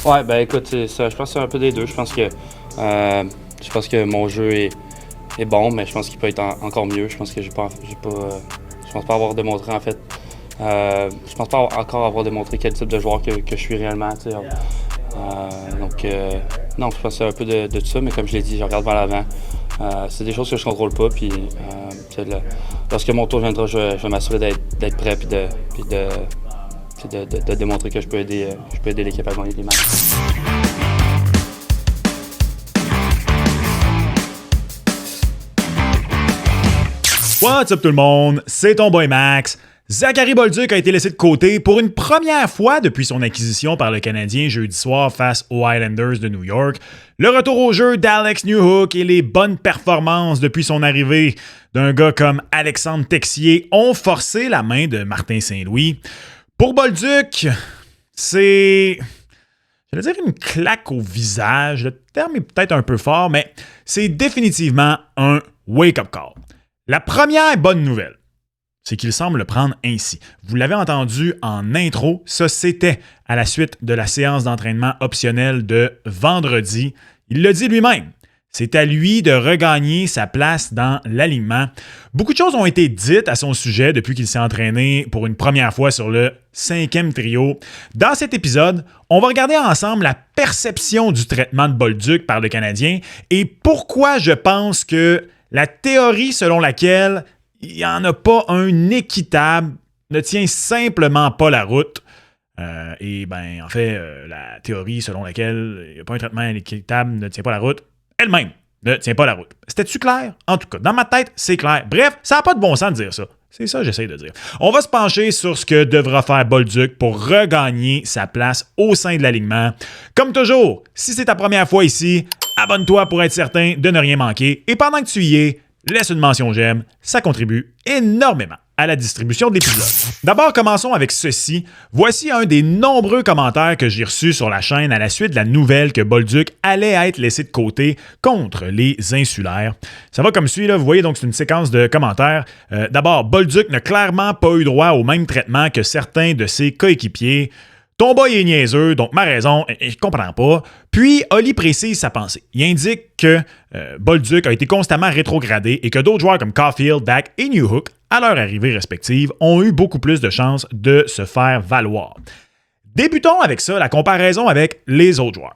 Ouais, ben écoute, c'est ça, je pense que c'est un peu des deux. Je pense que mon jeu est bon, mais je pense qu'il peut être encore mieux. Je pense que je pense pas avoir démontré en fait. Je pense pas encore avoir démontré quel type de joueur que je suis réellement. Tu sais. Non, je pense que c'est un peu de tout ça, mais comme je l'ai dit, je regarde vers l'avant. C'est des choses que je contrôle pas, puis lorsque mon tour viendra, je vais m'assurer d'être prêt, puis de démontrer que je peux aider l'équipe à gagner des matchs. What's up tout le monde? C'est ton boy Max. Zachary Bolduc a été laissé de côté pour une première fois depuis son acquisition par le Canadien jeudi soir face aux Islanders de New York. Le retour au jeu d'Alex Newhook et les bonnes performances depuis son arrivée d'un gars comme Alexandre Texier ont forcé la main de Martin Saint-Louis. Pour Bolduc, c'est... j'allais dire une claque au visage. Le terme est peut-être un peu fort, mais c'est définitivement un wake-up call. La première bonne nouvelle, c'est qu'il semble le prendre ainsi. Vous l'avez entendu en intro, ça c'était à la suite de la séance d'entraînement optionnelle de vendredi. Il l'a dit lui-même, c'est à lui de regagner sa place dans l'alignement. Beaucoup de choses ont été dites à son sujet depuis qu'il s'est entraîné pour une première fois sur le 5e trio. Dans cet épisode, on va regarder ensemble la perception du traitement de Bolduc par le Canadien et pourquoi je pense que la théorie selon laquelle il n'y en a pas un équitable ne tient simplement pas la route. La théorie selon laquelle il n'y a pas un traitement équitable ne tient pas la route, elle-même ne tient pas la route. C'était-tu clair? En tout cas, dans ma tête, c'est clair. Bref, ça n'a pas de bon sens de dire ça. C'est ça que j'essaie de dire. On va se pencher sur ce que devra faire Bolduc pour regagner sa place au sein de l'alignement. Comme toujours, si c'est ta première fois ici, abonne-toi pour être certain de ne rien manquer. Et pendant que tu y es, laisse une mention j'aime, ça contribue énormément à la distribution de l'épisode. D'abord, commençons avec ceci. Voici un des nombreux commentaires que j'ai reçus sur la chaîne à la suite de la nouvelle que Bolduc allait être laissé de côté contre les Insulaires. Ça va comme suit, là. Vous voyez, donc c'est une séquence de commentaires. D'abord, Bolduc n'a clairement pas eu droit au même traitement que certains de ses coéquipiers. Ton boy est niaiseux, donc ma raison, je comprends pas. Puis, Oli précise sa pensée. Il indique que Bolduc a été constamment rétrogradé et que d'autres joueurs comme Caulfield, Dak et Newhook, à leur arrivée respective, ont eu beaucoup plus de chances de se faire valoir. Débutons avec ça, la comparaison avec les autres joueurs.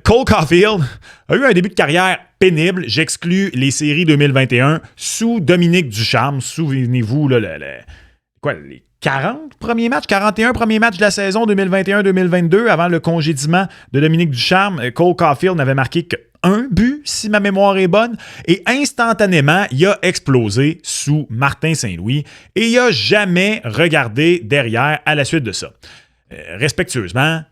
Cole Caulfield a eu un début de carrière pénible. J'exclus les séries 2021 sous Dominique Ducharme. Souvenez-vous, là, les 40 premiers matchs, 41 premiers matchs de la saison 2021-2022 avant le congédiement de Dominique Ducharme. Cole Caulfield n'avait marqué qu'un but, si ma mémoire est bonne, et instantanément, il a explosé sous Martin Saint-Louis et il n'a jamais regardé derrière à la suite de ça. Respectueusement,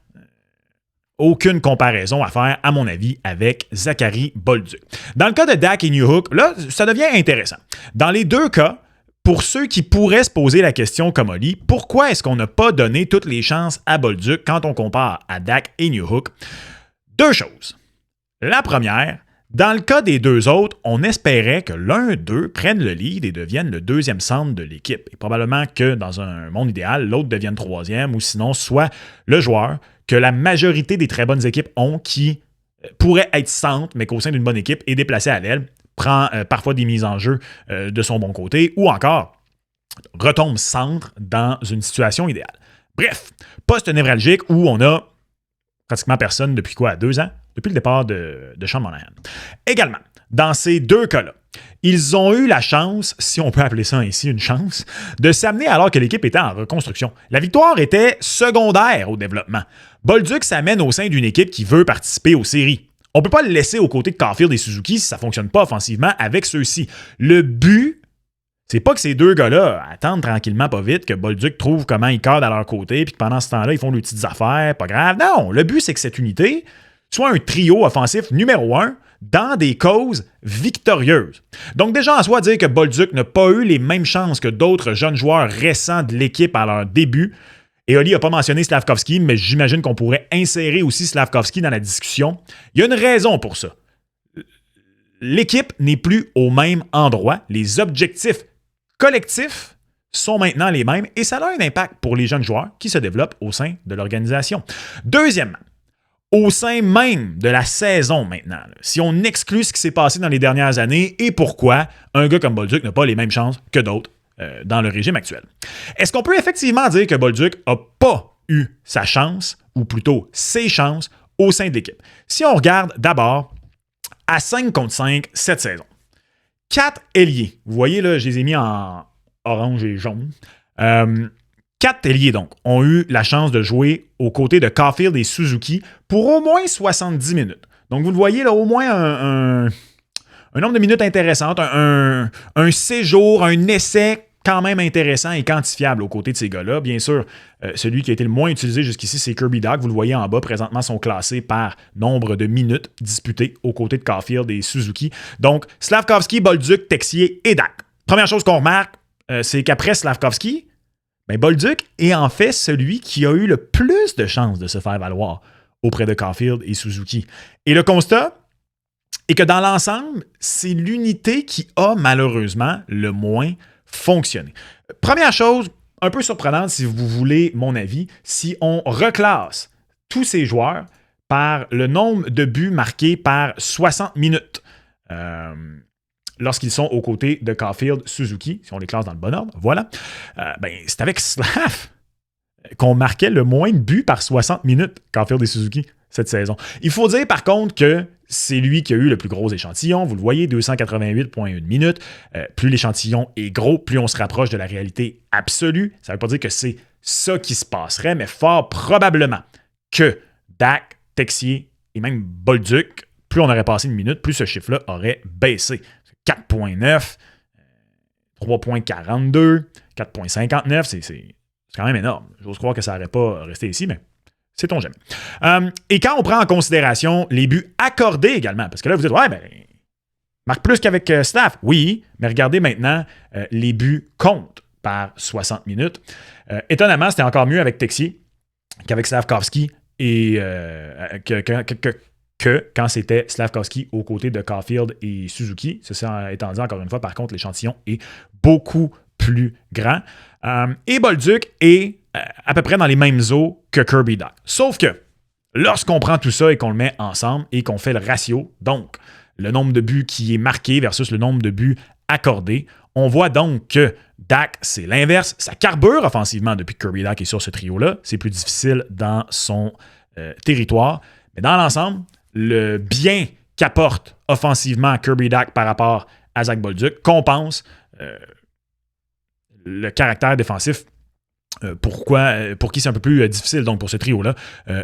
aucune comparaison à faire, à mon avis, avec Zachary Bolduc. Dans le cas de Dak et Newhook, là, ça devient intéressant. Dans les deux cas, pour ceux qui pourraient se poser la question comme Oli, pourquoi est-ce qu'on n'a pas donné toutes les chances à Bolduc quand on compare à Dak et Newhook? Deux choses. La première, dans le cas des deux autres, on espérait que l'un d'eux prenne le lead et devienne le deuxième centre de l'équipe. Et probablement que dans un monde idéal, l'autre devienne troisième ou sinon soit le joueur que la majorité des très bonnes équipes ont qui pourrait être centre, mais qu'au sein d'une bonne équipe est déplacé à l'aile, prend parfois des mises en jeu de son bon côté, ou encore retombe centre dans une situation idéale. Bref, poste névralgique où on a pratiquement personne depuis 2 ans? Depuis le départ de Sean Monahan. Également, dans ces deux cas-là, ils ont eu la chance, si on peut appeler ça ainsi une chance, de s'amener alors que l'équipe était en reconstruction. La victoire était secondaire au développement. Bolduc s'amène au sein d'une équipe qui veut participer aux séries. On ne peut pas le laisser aux côtés de Caulfield et Suzuki si ça ne fonctionne pas offensivement avec ceux-ci. Le but, c'est pas que ces deux gars-là attendent tranquillement, pas vite, que Bolduc trouve comment ils cadrent à leur côté puis que pendant ce temps-là, ils font leurs petites affaires, pas grave. Non, le but, c'est que cette unité soit un trio offensif numéro 1 dans des causes victorieuses. Donc déjà, en soi, dire que Bolduc n'a pas eu les mêmes chances que d'autres jeunes joueurs récents de l'équipe à leur début. Et Oli n'a pas mentionné Slavkovski, mais j'imagine qu'on pourrait insérer aussi Slavkovski dans la discussion. Il y a une raison pour ça. L'équipe n'est plus au même endroit. Les objectifs collectifs sont maintenant les mêmes et ça a un impact pour les jeunes joueurs qui se développent au sein de l'organisation. Deuxièmement, au sein même de la saison maintenant, là, si on exclut ce qui s'est passé dans les dernières années et pourquoi un gars comme Bolduc n'a pas les mêmes chances que d'autres dans le régime actuel. Est-ce qu'on peut effectivement dire que Bolduc n'a pas eu sa chance, ou plutôt ses chances, au sein de l'équipe? Si on regarde d'abord à 5 contre 5 cette saison, 4 ailiers, vous voyez là, je les ai mis en orange et jaune, 4 ailiers, donc, ont eu la chance de jouer aux côtés de Caulfield et Suzuki pour au moins 70 minutes. Donc, vous le voyez, là, au moins un nombre de minutes intéressantes, un séjour, un essai quand même intéressant et quantifiable aux côtés de ces gars-là. Bien sûr, celui qui a été le moins utilisé jusqu'ici, c'est Kirby Dach. Vous le voyez en bas, présentement, sont classés par nombre de minutes disputées aux côtés de Caulfield et Suzuki. Donc, Slavkovski, Bolduc, Texier et Dach. Première chose qu'on remarque, c'est qu'après Slavkovski, Bolduc est en fait celui qui a eu le plus de chances de se faire valoir auprès de Caulfield et Suzuki. Et le constat est que dans l'ensemble, c'est l'unité qui a malheureusement le moins fonctionné. Première chose, un peu surprenante si vous voulez mon avis, si on reclasse tous ces joueurs par le nombre de buts marqués par 60 minutes. Lorsqu'ils sont aux côtés de Caulfield, Suzuki, si on les classe dans le bon ordre, voilà, c'est avec Slav qu'on marquait le moins de buts par 60 minutes, Caulfield et Suzuki, cette saison. Il faut dire par contre que c'est lui qui a eu le plus gros échantillon. Vous le voyez, 288,1 minutes. Plus l'échantillon est gros, plus on se rapproche de la réalité absolue. Ça ne veut pas dire que c'est ça qui se passerait, mais fort probablement que Dach, Texier et même Bolduc, plus on aurait passé une minute, plus ce chiffre-là aurait baissé. 4,9, 3,42, 4,59, c'est quand même énorme. J'ose croire que ça n'aurait pas resté ici, mais sait-on jamais. Et quand on prend en considération les buts accordés également, parce que là, vous dites, marque plus qu'avec Slav. Oui, mais regardez maintenant, les buts comptent par 60 minutes. Étonnamment, c'était encore mieux avec Texier qu'avec Slavkovski et que quand c'était Slavkovski aux côtés de Caulfield et Suzuki. Ceci étant dit, encore une fois, par contre, l'échantillon est beaucoup plus grand. Et Bolduc est à peu près dans les mêmes eaux que Kirby Dach. Sauf que lorsqu'on prend tout ça et qu'on le met ensemble et qu'on fait le ratio, donc le nombre de buts qui est marqué versus le nombre de buts accordés, on voit donc que Dach, c'est l'inverse. Ça carbure offensivement depuis que Kirby Dach est sur ce trio-là. C'est plus difficile dans son territoire. Mais dans l'ensemble, le bien qu'apporte offensivement Kirby Dach par rapport à Zach Bolduc compense le caractère défensif pour qui c'est un peu plus difficile donc pour ce trio-là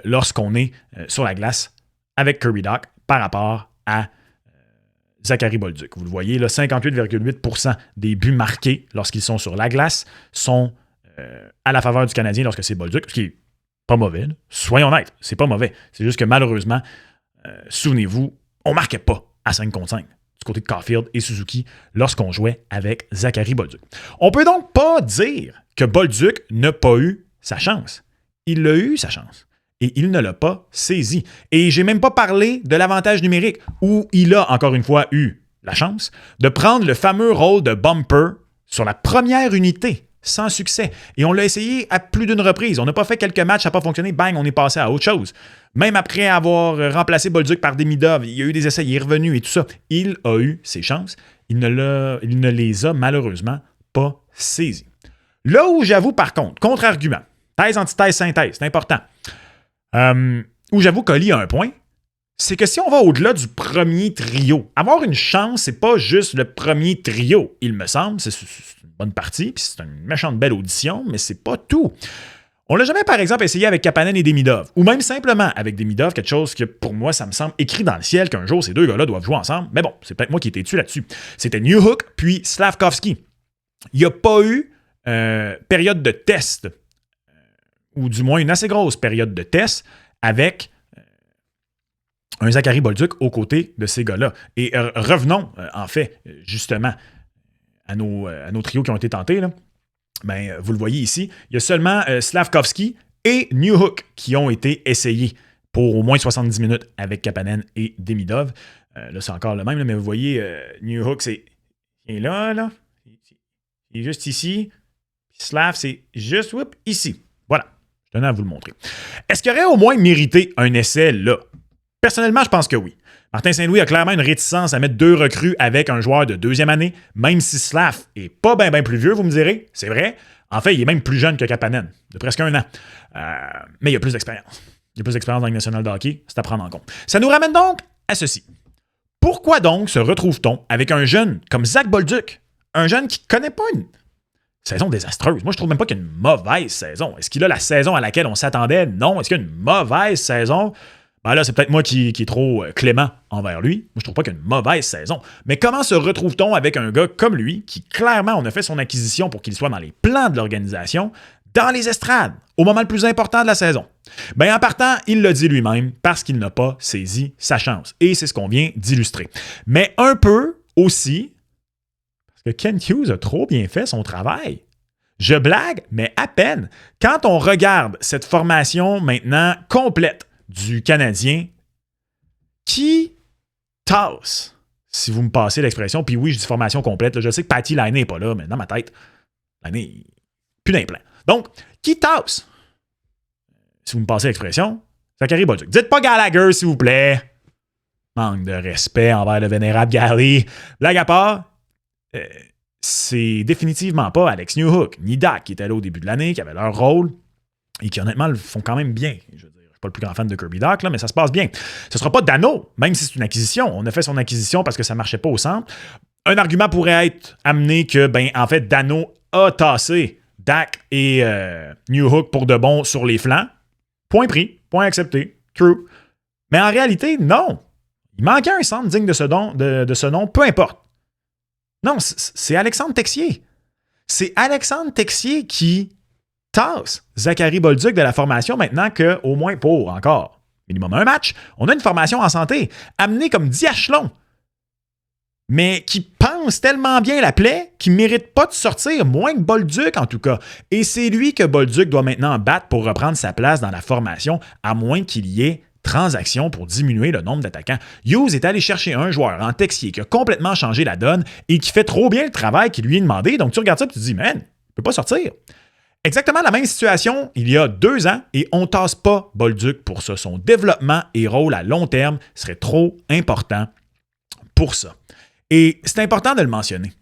lorsqu'on est sur la glace avec Kirby Dach par rapport à Zachary Bolduc. Vous le voyez, là, 58,8% des buts marqués lorsqu'ils sont sur la glace sont à la faveur du Canadien lorsque c'est Bolduc, ce qui est pas mauvais. Là. Soyons honnêtes, c'est pas mauvais. C'est juste que malheureusement, souvenez-vous, on marquait pas à 5 contre 5 du côté de Caulfield et Suzuki lorsqu'on jouait avec Zachary Bolduc. On peut donc pas dire que Bolduc n'a pas eu sa chance. Il a eu sa chance. Et il ne l'a pas saisi. Et j'ai même pas parlé de l'avantage numérique, où il a, encore une fois, eu la chance de prendre le fameux rôle de bumper sur la première unité, sans succès. Et on l'a essayé à plus d'une reprise. On n'a pas fait quelques matchs, ça n'a pas fonctionné, bang, on est passé à autre chose. Même après avoir remplacé Bolduc par Demidov, il y a eu des essais, il est revenu et tout ça. Il a eu ses chances. Il ne les a malheureusement pas saisis. Là où j'avoue, par contre, contre-argument, thèse, antithèse, synthèse, c'est important. Où j'avoue qu'Oli a un point, c'est que si on va au-delà du premier trio, avoir une chance, c'est pas juste le premier trio, il me semble. C'est une bonne partie, puis c'est une méchante belle audition, mais c'est pas tout. On l'a jamais, par exemple, essayé avec Kapanen et Demidov, ou même simplement avec Demidov, quelque chose que, pour moi, ça me semble écrit dans le ciel qu'un jour, ces deux gars-là doivent jouer ensemble. Mais bon, c'est peut-être moi qui ai été dessus là-dessus. C'était Newhook puis Slavkovski. Il n'y a pas eu période de test, ou du moins une assez grosse période de test, avec un Zachary Bolduc aux côtés de ces gars-là. Et revenons, en fait, justement, à nos trios qui ont été tentés, là. Ben, vous le voyez ici, il y a seulement Slavkovski et Newhook qui ont été essayés pour au moins 70 minutes avec Kapanen et Demidov. Là, c'est encore le même, là, mais vous voyez, Newhook, il est là. Il est juste ici. Slav, c'est juste ici. Voilà. Je Je tenais à vous le montrer. Est-ce qu'il aurait au moins mérité un essai là? Personnellement, je pense que oui. Martin Saint-Louis a clairement une réticence à mettre 2 recrues avec un joueur de 2e année, même si Slav est pas bien plus vieux, vous me direz. C'est vrai. En fait, il est même plus jeune que Kapanen, de presque 1 an. Mais il a plus d'expérience. Il a plus d'expérience dans le national de hockey, c'est à prendre en compte. Ça nous ramène donc à ceci. Pourquoi donc se retrouve-t-on avec un jeune comme Zach Bolduc, un jeune qui ne connaît pas une saison désastreuse? Moi, je trouve même pas qu'il y a une mauvaise saison. Est-ce qu'il a la saison à laquelle on s'attendait? Non. Est-ce qu'il y a une mauvaise saison? Ben là, c'est peut-être moi qui est trop clément envers lui. Moi, je trouve pas qu'il y a une mauvaise saison. Mais comment se retrouve-t-on avec un gars comme lui, qui clairement, on a fait son acquisition pour qu'il soit dans les plans de l'organisation, dans les estrades, au moment le plus important de la saison? Ben, en partant, il l'a dit lui-même, parce qu'il n'a pas saisi sa chance. Et c'est ce qu'on vient d'illustrer. Mais un peu aussi, parce que Ken Hughes a trop bien fait son travail. Je blague, mais à peine. Quand on regarde cette formation maintenant complète du Canadien, qui tasse, si vous me passez l'expression, puis oui, je dis formation complète, là, je sais que Patty Laine n'est pas là, mais dans ma tête, Laine, plus d'implant. Donc, qui tasse, si vous me passez l'expression, Zachary Bolduc. Dites pas Gallagher, s'il vous plaît. Manque de respect envers le vénérable Gary. Blague à part, c'est définitivement pas Alex Newhook, ni Dak, qui étaient là au début de l'année, qui avaient leur rôle, et qui honnêtement le font quand même bien. Je veux dire, je suis pas le plus grand fan de Kirby Dach, là, mais ça se passe bien. Ce sera pas Dano, même si c'est une acquisition. On a fait son acquisition parce que ça marchait pas au centre. Un argument pourrait être amené que, ben, en fait, Dano a tassé Dak et Newhook pour de bon sur les flancs. Point pris, point accepté, true. Mais en réalité, non. Il manquait un centre digne de ce nom, peu importe. Non, c'est Alexandre Texier. C'est Alexandre Texier qui tasse Zachary Bolduc de la formation maintenant qu'au moins pour encore minimum un match, on a une formation en santé, amenée comme Diachelon, mais qui pense tellement bien la plaie qu'il ne mérite pas de sortir, moins que Bolduc en tout cas. Et c'est lui que Bolduc doit maintenant battre pour reprendre sa place dans la formation, à moins qu'il y ait transaction pour diminuer le nombre d'attaquants. Hughes est allé chercher un joueur en Texier qui a complètement changé la donne et qui fait trop bien le travail qu'il lui est demandé. Donc tu regardes ça et tu te dis, man, il ne peut pas sortir. Exactement la même situation il y a 2 ans et on ne tasse pas Bolduc pour ça. Son développement et rôle à long terme serait trop important pour ça. Et c'est important de le mentionner.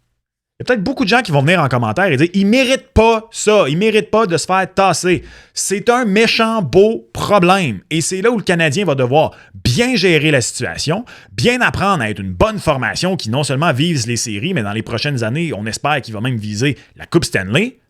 Il y a peut-être beaucoup de gens qui vont venir en commentaire et dire « Il ne mérite pas ça, il ne mérite pas de se faire tasser. » C'est un méchant beau problème. Et c'est là où le Canadien va devoir bien gérer la situation, bien apprendre à être une bonne formation qui non seulement vise les séries, mais dans les prochaines années, on espère qu'il va même viser la Coupe Stanley.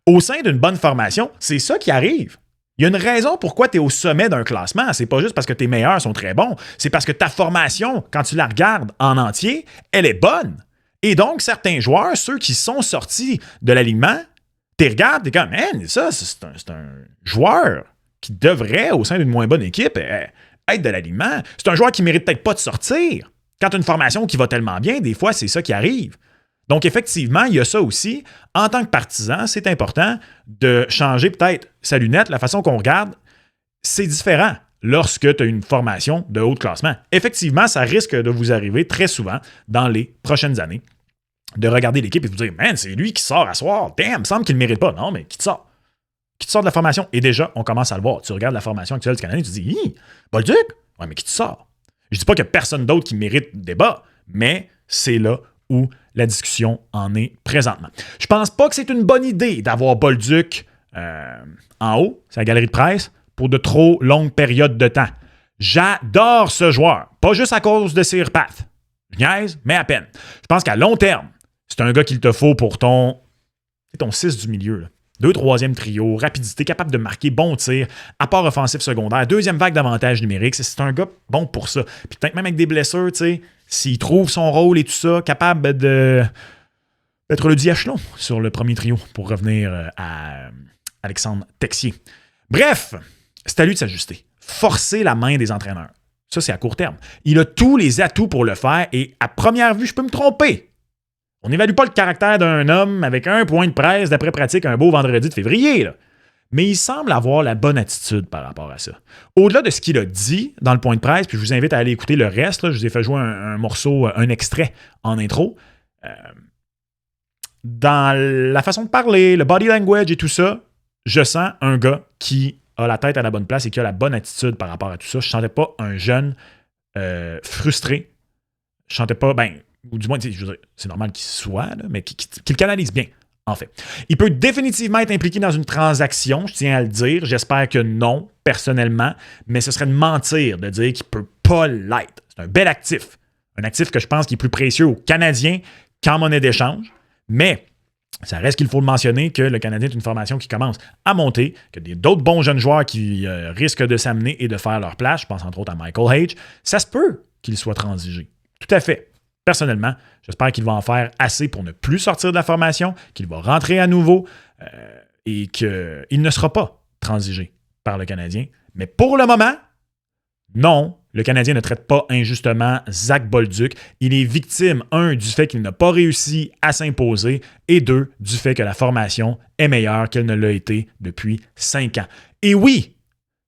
Au sein d'une bonne formation, c'est ça qui arrive. Il y a une raison pourquoi tu es au sommet d'un classement. C'est pas juste parce que tes meilleurs sont très bons. C'est parce que ta formation, quand tu la regardes en entier, elle est bonne. Et donc, certains joueurs, ceux qui sont sortis de l'alignement, tu regardes, tu es comme, man, ça, c'est un joueur qui devrait, au sein d'une moins bonne équipe, être de l'alignement. C'est un joueur qui mérite peut-être pas de sortir. Quand tu as une formation qui va tellement bien, des fois, c'est ça qui arrive. Donc, effectivement, il y a ça aussi. En tant que partisan, c'est important de changer peut-être sa lunette, la façon qu'on regarde. C'est différent lorsque tu as une formation de haut classement. Effectivement, ça risque de vous arriver très souvent dans les prochaines années de regarder l'équipe et de vous dire « Man, c'est lui qui sort à soir. Damn, il me semble qu'il ne mérite pas. » Non, mais qui te sort? Qui te sort de la formation? Et déjà, on commence à le voir. Tu regardes la formation actuelle du Canadien, tu te dis « Hi, Bolduc? Ouais, mais qui te sort? » Je ne dis pas qu'il n'y a personne d'autre qui mérite débat, mais c'est là où la discussion en est présentement. Je pense pas que c'est une bonne idée d'avoir Bolduc en haut, c'est la galerie de presse, pour de trop longues périodes de temps. J'adore ce joueur, pas juste à cause de ses repaths. Je niaise, mais à peine. Je pense qu'à long terme, c'est un gars qu'il te faut pour ton 6 du milieu. Là. 2, 3e trio, rapidité, capable de marquer, bon tir, apport offensif secondaire, 2e vague d'avantages numériques. C'est un gars bon pour ça. Puis peut-être même avec des blessures, tu sais, s'il trouve son rôle et tout ça, capable d'être le diachelon sur le premier trio pour revenir à Alexandre Texier. Bref, c'est à lui de s'ajuster. Forcer la main des entraîneurs. Ça, c'est à court terme. Il a tous les atouts pour le faire et à première vue, je peux me tromper. On n'évalue pas le caractère d'un homme avec un point de presse d'après pratique un beau vendredi de février. Là. Mais il semble avoir la bonne attitude par rapport à ça. Au-delà de ce qu'il a dit dans le point de presse, puis je vous invite à aller écouter le reste, là, je vous ai fait jouer un morceau, un extrait en intro. Dans la façon de parler, le body language et tout ça, je sens un gars qui a la tête à la bonne place et qui a la bonne attitude par rapport à tout ça. Je ne sentais pas un jeune frustré. Je ne sentais pas, ou du moins, je veux dire, c'est normal qu'il soit, là, mais qu'il le canalise bien, en fait. Il peut définitivement être impliqué dans une transaction, je tiens à le dire. J'espère que non, personnellement, mais ce serait de mentir de dire qu'il ne peut pas l'être. C'est un bel actif. Un actif que je pense qui est plus précieux aux Canadiens qu'en monnaie d'échange, mais ça reste qu'il faut le mentionner que le Canadien est une formation qui commence à monter, qu'il y a d'autres bons jeunes joueurs qui risquent de s'amener et de faire leur place. Je pense entre autres à Michael Hage. Ça se peut qu'il soit transigé. Tout à fait. Personnellement, j'espère qu'il va en faire assez pour ne plus sortir de la formation, qu'il va rentrer à nouveau et qu'il ne sera pas transigé par le Canadien. Mais pour le moment, non, le Canadien ne traite pas injustement Zach Bolduc. Il est victime, 1, du fait qu'il n'a pas réussi à s'imposer et 2, du fait que la formation est meilleure qu'elle ne l'a été depuis 5 ans. Et oui,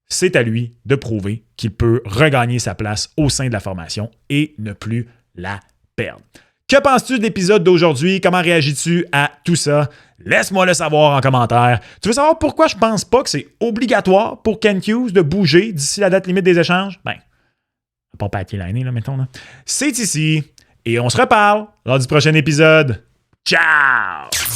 c'est à lui de prouver qu'il peut regagner sa place au sein de la formation et ne plus la perdre. Que penses-tu de l'épisode d'aujourd'hui? Comment réagis-tu à tout ça? Laisse-moi le savoir en commentaire. Tu veux savoir pourquoi je pense pas que c'est obligatoire pour Kent Hughes de bouger d'ici la date limite des échanges? Pas Patty Laine, là, mettons. Là. C'est ici. Et on se reparle lors du prochain épisode. Ciao!